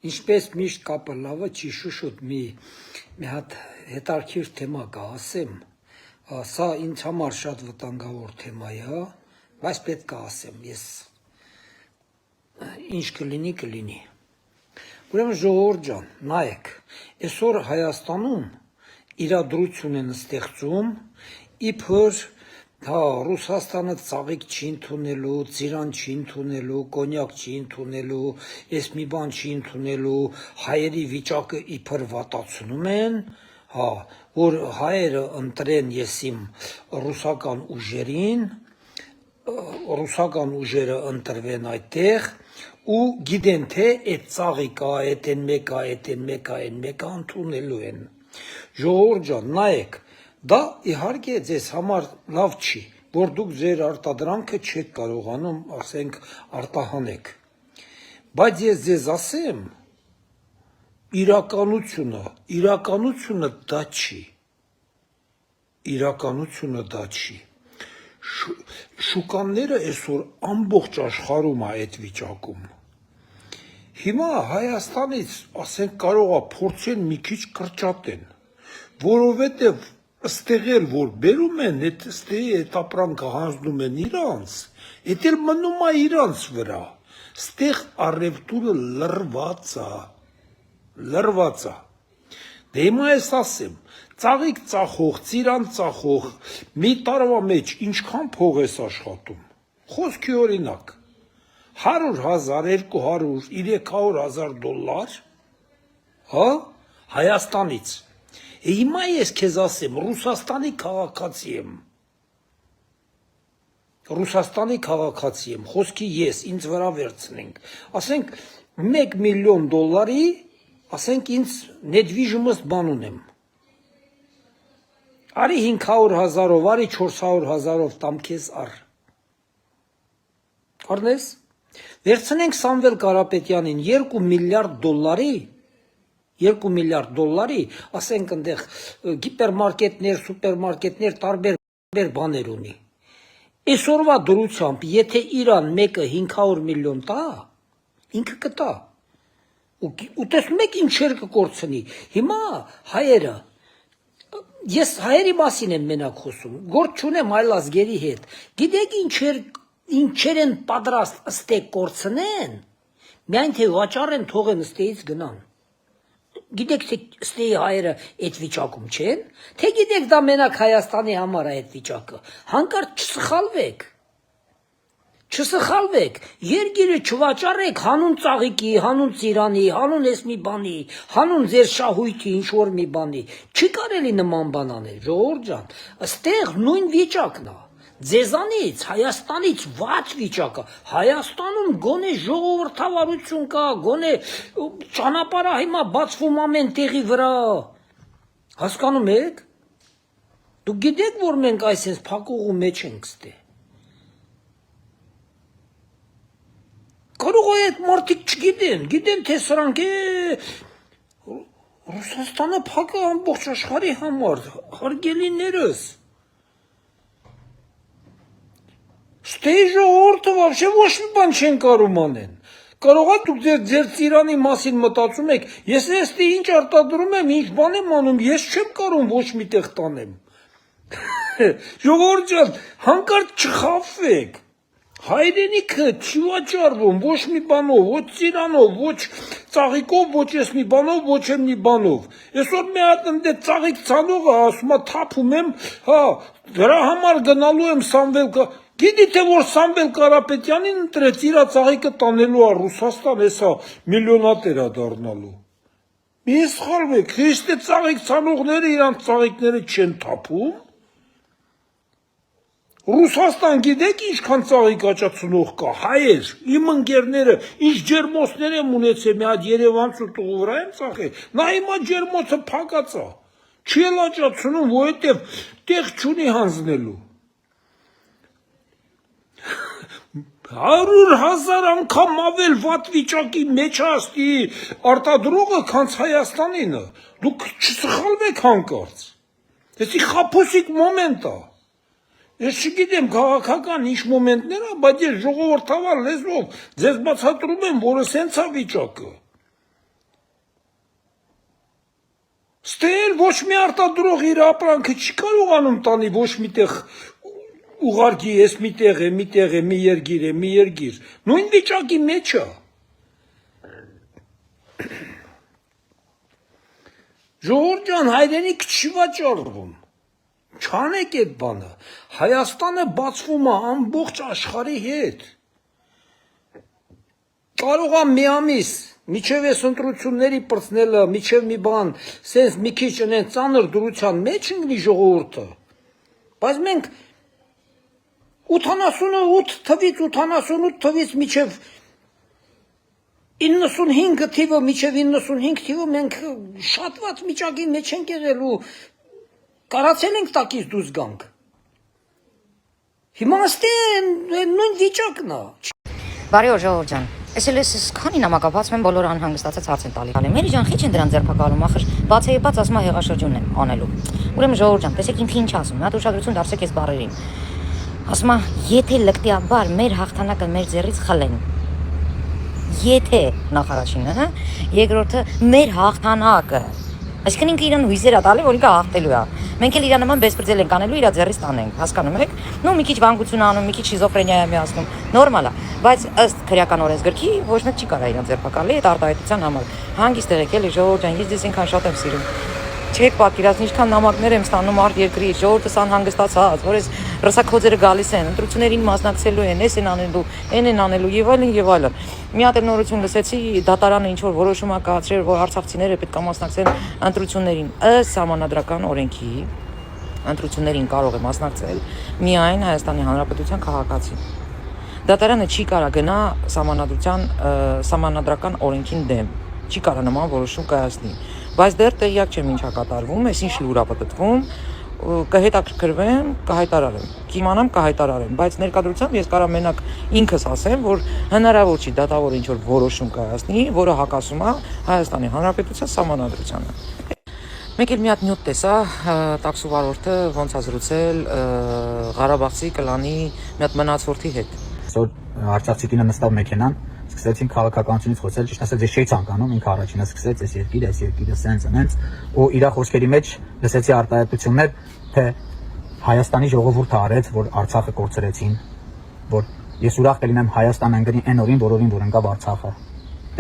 Ինչպես միշտ կապը լավը չի շուշուտ մի հատ հետարքիր թեմա կա, ասեմ, սա ինձ համար շատ վտանգավոր թեմա է, բայց պետք է ասեմ, ես ինչ կլինի։ Ուրեմն ժողովուրդ ջան, նայեք, այսօր Հայաստանում իրադրություն են ստեղծում, իբր Ռուսաստանը ծաղիկ չի ընդունելու, ծիրան չի ընդունելու, կոնյակ չի ընդունելու, ես մի բան չի ընդունելու, հայերի վիճակը իբր վատացնում են, որ հայերը ընտրեն ես իմ ռուսական ուժերին, ռուսական ուժերը ընտրվեն այդտեղ ու գիտեն թե այդ ծաղիկը, այդ են մեկը ընդունելու են։ Ժողովուրդ ջան, նայեք, դա իհարկե ձեզ համար լավ չի, որ դուք ձեր արտադրանքը չեք կարողանում, ասենք, արտահանեք։ Բայց ես ձեզ ասեմ, իրականությունը դա չի։ Իրականությունը դա չի։ Շուկաները այսօր ամբողջ աշխարհում է այդ վիճակում։ Հիմա Հայաստանից, ասենք, կարող է փորձեն մի քիչ կրճատեն, որովհետև ըստեղ էլ որ բերում են, այդ ապրանքը հանձնում են իրանց, այդ էլ մնում է իրանց վրա, ստեղ առևտուրը լրված է։ Դե հիմա ես ասեմ, ծաղիկ ծախող, ծիրան ծախող, մի տարվա մեջ ինչքան փող ես աշխատում, խոսքի օրինակ, 100,000, 200, 300,000 դոլար, Հայաստանից, հիմա ես քեզ ասեմ, Ռուսաստանի քաղաքացի եմ, խոսքի ես, ինձ վրա վերցնենք, ասենք 1 միլիոն դոլարի, ասենք ինձ недвижимость բան ունեմ, արի 500,000-ով, արի 400,000-ով տամ քեզ առնես, վերցնենք Սամվել Կարապետյանին 2 միլիարդ դոլարի, ասենք ընդեղ գիպերմարկետներ, սուպերմարկետներ, տարբեր բաներ ունի։ Այսօրվա դրությամբ, եթե իրան մեկը 500 միլիոն տա, ինքը կտա։ Ու տեսնում եք ինչեր կկորցնի։ Հիմա հայերը, ես հայերի մասին եմ մենակ խոսում, գործ չունեմ այլ ազգերի հետ։ Գիտեք ինչեր են պատրաստ ըստեղ կորցնեն, միայն թե վաճառեն թողեն ըստեղից գնան։ Գիտեք թե ըստեի հայերը այդ վիճակում չեն, թե գիտեք դա մենակ Հայաստանի համար է այդ վիճակը, հանկարծ չսխալվեք, երկիրը չվաճառեք հանուն ծաղիկի, հանուն ծիրանի, հանուն ես մի բանի, հանուն ձեր շահույթի ինչ-որ մի բանի, չի կարելի նման բան անել, ժողովուրդ ջան, ըստեղ նույն վիճակն է, ձեզանից, Հայաստանից վատ վիճակը, Հայաստանում գոնե ժողովրդավարություն կա, գոնե ճանապարհը հիմա բացվում ամեն տեղի վրա, հասկանում եք, դուք գիտեք, որ մենք այսպես փակուղու մեջ ենք ստե, կարող է այդ մարդիկ չգիտեն թե սրանք Ռուսաստանը փակ է ամբողջ աշխարհի համար, հարգելիներս, Ստեի ժողովուրդը вообще ոչ մի բան չեն կարող անեն։ Կարող է դուք ձեր ծիրանի մասին մտածում եք, ես էստի ինչ արտադրում եմ, ինչ բան եմ անում, ես չեմ կարող ոչ միտեղ տանեմ։ Ժողովուրդ ջան, հանկարծ չխաբվեք։ Հայրենիքը չի վաճառվում ոչ մի բանով, ոչ ծիրանով, ոչ ծաղիկով, ոչ ես մի բանով, ոչ եմ մի բանով։ Այսօր մի հատ ընդ ծաղիկ ցանողը ասում է թափում եմ, դրա համար գնալու եմ Սամվել Գիտի թե որ Սամվել Կարապետյանին ընտրեց իր ծաղիկը տանելու է Ռուսաստան, հեսա միլիոնատեր է դառնալու։ Մի սխալվեք, հեշտ է ծաղիկ ցանողները իրանց ծաղիկները չեն թափում։ Ռուսաստան գիտեք ինչքան ծաղիկ աճացնող կա, հայեր, իմ ընկերները, ինչ ջերմոցներ եմ ունեցել, մի հատ Երևանցու տղու վրա եմ ծախել, նա հիմա ջերմոցը փակած է, չի էլ աճացնում, որովհետև տեղ չունի հանձնելու։ 100,000 անգամ ավել վատ վիճակի մեջ աստի արտադրողը, քան Հայաստանինը, դուք չսխալվեք հանկարծ, էսի խափոսիկ մոմենտ է, ես չգիտեմ քաղաքական ինչ մոմենտներ է, բայց ես ժողովրդավար լեզվով ձեզ բացատրում եմ, որը սենց է վիճակը, Ստել ոչ մի արտադրող իր ապրանքը չի կարողանում տանի ոչ միտեղ ուղարկի, ես միտեղ է, մի երգիր, նույն վիճակի մեջ է։ Ժողովուրդ ջան, հայրենիք չի վաճառվում, չանեք այդ բանը, Հայաստանը բացվում է ամբողջ աշխարհի հետ, կարող է մի ամիս, միջև ես ընտրությունների պրծնելը, միջև մի բան, սենց մի քիչ ընեն ծանր դրության մեջ ընկնի ժողովուրդը, բայց մենք 88 թվից միջև 95 թիվը, միջև 95 թիվը մենք շատ վատ միջակի մեջ ենք եղել ու կարացել ենք տակից դուրս գանք։ Հիմա նույն վիճակն է։ Բարի օր ժողովուրդ ջան։ Ես քանի նամակապած եմ բոլոր անհանգստացած հարց են տալի։ Մերի ջան, քիչ են դրան ձերբակալում, ախր բացեիպած ասում է հեղաշրջումն եմ անելու։ Ուրեմն ժողովուրդ ջան, տեսեք ինքը ինչ ասում, մի հատ ուշադրություն դարձեք այս բառերին։ Ասում է, եթե լկտիաբար մեր հաղթանակը մեր ձեռից խլեն։ Եթե նախարարինը, հա, երկրորդը մեր հաղթանակը։ Այսինքն ինքը իրան հույզեր է տալի, որ ինքը հաղթելու է։ Մենք էլ իրան նման բեսպրձել ենք անելու, իր ձեռից տանենք, հասկանում եք։ Նու մի քիչ վանկություն անում, մի քիչ շիզոֆրենիա է միացնում, նորմալ է, բայց ըստ քրեական օրենսգրքի ոչ մեկ չի կարող իրան ձերբակալի այդ արտահայտության համար։ Հանգիստ եղեք էլի ժողովուրդ ջան, ես այնքան շատ եմ սիրում։ Չեք պատկերացնի ինչքան նամակներ եմ ստանում արդ երկրից, ժողովուրդս անհանգստացած, որ այս ռսակոծերը գալիս են, ընտրություններին մասնակցելու են, էս են անելու, այն են անելու եւ այլն եւ այլն։ Մի հատ նորություն լսեցի, դատարանը ինչ որ որոշում ա կայացրել, որ արցախցիները պետք է մասնակցեն ընտրություններին։ Ըստ համանadrական օրենքի ընտրություններին կարող է մասնակցել միայն Հայաստանի Հանրապետության քաղաքացի։ Դատարանը չի կարող գնա համանadrական օրենքին դեմ, չի կարող նման որոշում կայացնի։ Բայց դեռ տեղյակ չեմ ինչա կատարվում, ես ինչ լուր ա պատտվում, կհետաքրքրվեմ, կհայտարարեմ, կիմանամ կհայտարարեմ, բայց ներկայությամբ ես կարող մենակ ինքս ասեմ, որ հնարավոր չի դատավոր ինչ որ որոշում կայացնի, որը հակասում է Հայաստանի Հանրապետության սահմանադրությանը։ Մեկ էլ մի հատ նյութ տեսա, տաքսու վարորդը ոնց ա զրուցել Ղարաբաղցի կլանի մի հատ մնացորդի հետ։ Այսօր արցախցի կինը նստավ մեքենան, սկսեցին քաղաքականությունից խոսել, ճիշտ ասած ես չէի ցանկանում, ինքը առաջինը սկսեց այս երկիրը սենց այնց, ու իր խոսքերի մեջ լսեցի արտահայտություններ, թե Հայաստանի ժողովուրդը արեց, որ Արցախը կորցրեցին, որ ես ուրախ կլինեմ Հայաստան ընկնի այն օրին, որ ընկավ Արցախը։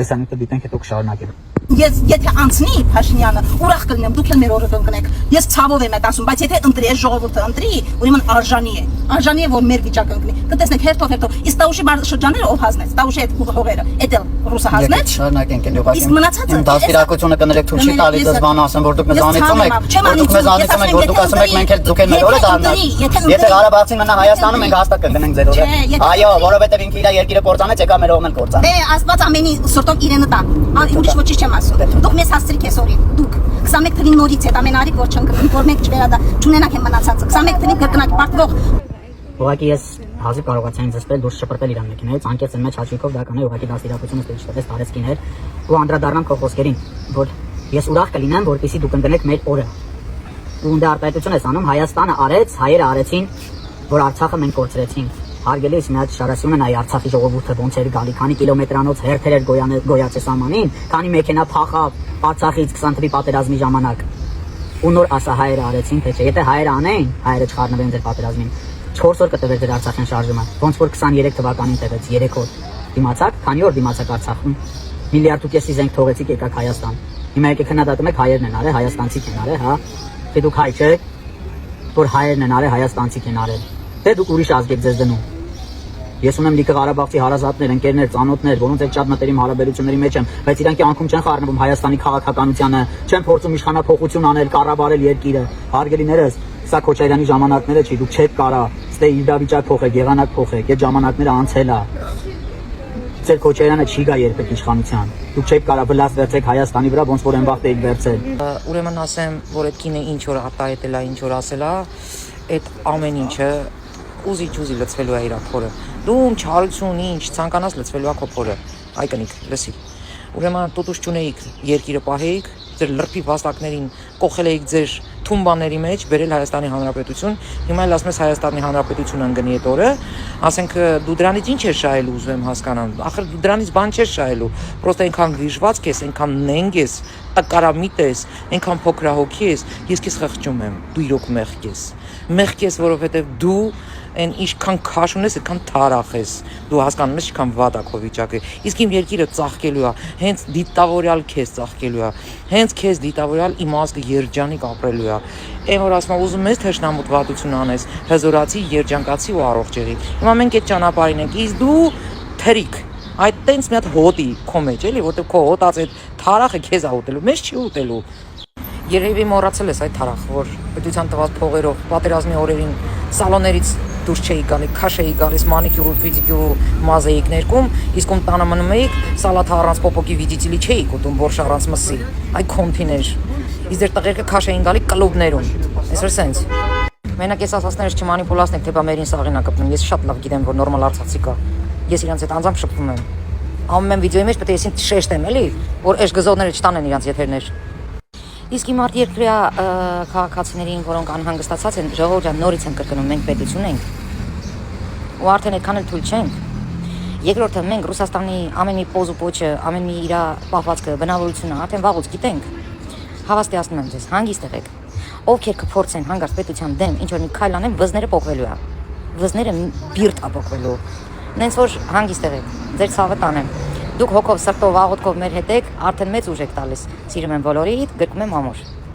Տեսանյութը դիտենք հետո կշարունակենք։ Ես եթե անցնի Փաշինյանը, ուրախ կլինեմ, դուք էլ մեր օրը կընկնեք։ Ես ցավով եմ այդ ասում, բայց եթե ընտրի, այս ժողովուրդը ընտրի, ուրեմն արժանի է, որ մեր վիճակը ընկնի։ Կտեսնեք հերթով, իսկ Տաուշի շրջանները ով հանձնեց, Տաուշի այդ հողերը, այդ էլ ռուսը հանձնեց։ Շարունակենք էլ ուղղակի։ Իսկ մնացածը դաստիարակությունը կներեք թույլ չի տալի դզվան ասեմ, որ դուք մեզ անիծում եք, որ դուք ասում եք մենք էլ դուք էլ մեր օրը դառնանք։ Եթե Ղարաբաղցին մնա Հայաստանում, մենք հաստատ կգնենք ձեր օրը։ Այո, որովհետև ինքը իր երկիրը կործանեց, եկա մեր ողն էլ կործան։ Դե Աստված ամենի սրտով իրենը տա։ Ուրիշ ոչինչ չեմ ասում։ Դուք մեզ հասցրիք այս օրին, դուք 21 թվին նորից է, ամեն արիք որ չընկնենք, որ մենք չունենանք են մնացածը, 21 թվին կրկնակ պարտվող։ Ուղղակի ես հազիվ կարողացա ինձ զսպել դուրս շպրտել իրան մեքենայից, անկեղծ եմ մեջ հաճույքով դա կանեի, ուղղակի դաստիարակությունը ստեղ չտես տարեցքիներ ու անդրադառնամ քո խոսքերին, որ ես ուրախ կլինեմ, որպեսզի դուք ընկնեք մեր օրը։ Ու ընդ արտահայտություն ես անում, Հայաստանը արեց, հայերը արեցին, որ Արցախը մենք կորցրեցինք։ Հարգելի է մի հատ շարասյունը նայ Արցախի ժողովուրդը ոնց էր գալի, քանի կիլոմետրանոց հերթեր էր գոյացել սահմանին, քանի մեքենա փախավ Արցախից 20 թվականի պատերազմի ժամանակ։ Ու նոր ասա հայերը արեցին, թե չէ, եթե հայերը անեին, հայերը չխառնվեն ձեր պատերազմին, 4 օր կտևեր ձեր Արցախյան շարժումը, ոնց որ 23 թվականին տևեց 3 օր։ Դիմացակ, քանի օր դիմացակ Արցախում։ Միլիարդ ու կեսի զենք թողեցիք եկաք Հայաստան։ Հիմա եկեք քննադատում եք հայերն են արել, հայաստանցիք են արել, հա։ Թե դուք հայ չեք, որ հայերն են արել, հայաստանցիք են արել։ Թե դուք ուրիշ ազգ եք ձեզ դնում։ Ես ունեմ լիքը Ղարաբաղցի հարազատներ, ընկերներ, ծանոթներ, որոնց հետ շատ մտերիմ հարաբերությունների մեջ եմ, բայց իրանք անկում չեն խառնվում Հայաստանի քաղաքականությանը, չեն փորձում իշխանափոխություն անել, կառավարել երկիրը։ Հարգելիներս, սա Քոչարյանի ժամանակները չի, դուք չեք կարա, ստե իրավիճակ փոխեք, եղանակ փոխեք, այդ ժամանակները անցել է։ Ձեր Քոչարյանը չի գա երբեք իշխանության։ Դուք չեք կարա վլաս վերցեք Հայաստանի վրա, ոնց որ այն վաղ էիք վերցել։ Ուրեմն ասեմ, որ այդ կինը ինչ որ արտահայտել է, ինչ որ ասել է, այդ ամեն ինչը ուզի լցվելու է իր փորը։ Դու չարություն ինչ ցանկանաս լցվելու է քո փորը։ Այ կնիկ, լսի։ Ուրեմն տոտուս չունեիք, երկիրը պահեիք, ձեր լրբի վաստակներին կողել էիք ձեր թուն բաների մեջ բերել Հայաստանի Հանրապետություն, հիմա էլ ասում ես Հայաստանի Հանրապետությունը ընկնի այդ օրը, ասենք դու դրանից ինչ ես շահելու, ուզում եմ հասկանալ, ախր դու դրանից բան չես շահելու, պրոստը այնքան գժված ես, այնքան նենգ ես, տկարամիտ ես, այնքան փոքրահոգի ես, ես քեզ խղճում եմ, դու իրոք մեղք ես, որովհետև դու այն ինչքան քաշ ունես, այդքան թարախ ես, դու հասկանում ես ինչքան վատ է քո վիճակը, իսկ իմ երկիրը ծաղկելու է, հենց դիտավորյալ քեզ ծաղկելու է, հենց քեզ դիտավորյալ իմաստը երջանիկ ապրելու է, այն որ ասում ուզում ես թշնամուտ վատություն անես, հզորացի, երջանկացի ու առողջ եղի, հիմա մենք այդ ճանապարհին ենք, իսկ դու թրիկ, այդ տենց մի հատ հոտի քո մեջ էլի, որտեղ քո հոտած այդ թարախը քեզ է ուտելու, մեզ չի ուտելու, երևի մոռացել ես այդ թարախը, որ պետության տված փողերով պատերազմի օրերին սալոններից դուրս չէի գալի, քաշ էի գալիս մանիկյուր ու պեդիկյուր ու մազ էիք ներկում, իսկ ում տանը մնում էիք, սալաթ առանց պոպոկի վիդիտիլի չէիք ուտում, բորշ առանց մսի, այ քոնթիներ, իսկ դեր տղերքը քաշ էին գալի կլուբներում, այսօր սենց։ Մենակ ես ասածներս չմանիպուլացնեք, թե բա մերին սաղին ա կպնում, ես շատ լավ գիտեմ, որ նորմալ արցախցի կա, ես իրանց այդ անձամբ շփվում եմ, ամեն վիդեոյի մեջ պետք է ես ինձ շեշտեմ, էլի, որ այս գզողները չտանեն իրանց եթերներ։ Իսկ իմ արդ երկրյա քաղաքացիներին, որոնք անհանգստացած են, ժողովուրդ ջան, նորից են կրկնում, մենք պետություն ենք։ Ու արդեն այդքան էլ թույլ չենք։ Երկրորդը մենք Ռուսաստանի ամեն մի պոզ ու պոչը, ամեն մի իր պահվածքը, բնավորությունը արդեն վաղուց գիտենք։ Հավաստիացնում եմ ձեզ, հանգիստ եղեք։ Ովքեր կփորձեն հանգարց պետության դեմ ինչ որ մի քայլ անեն, վզները փոխվելու է։ Վզները բիրտ է փոխվելու։ Նենց որ հանգիստ եղեք, ձեր ցավը տանեմ։ Դուք հոգով, սրտով, աղոթքով մեր հետ եք, արդեն մեծ ուժ եք տալիս։ Սիրում եմ բոլորիդ, գրկում եմ ամուր։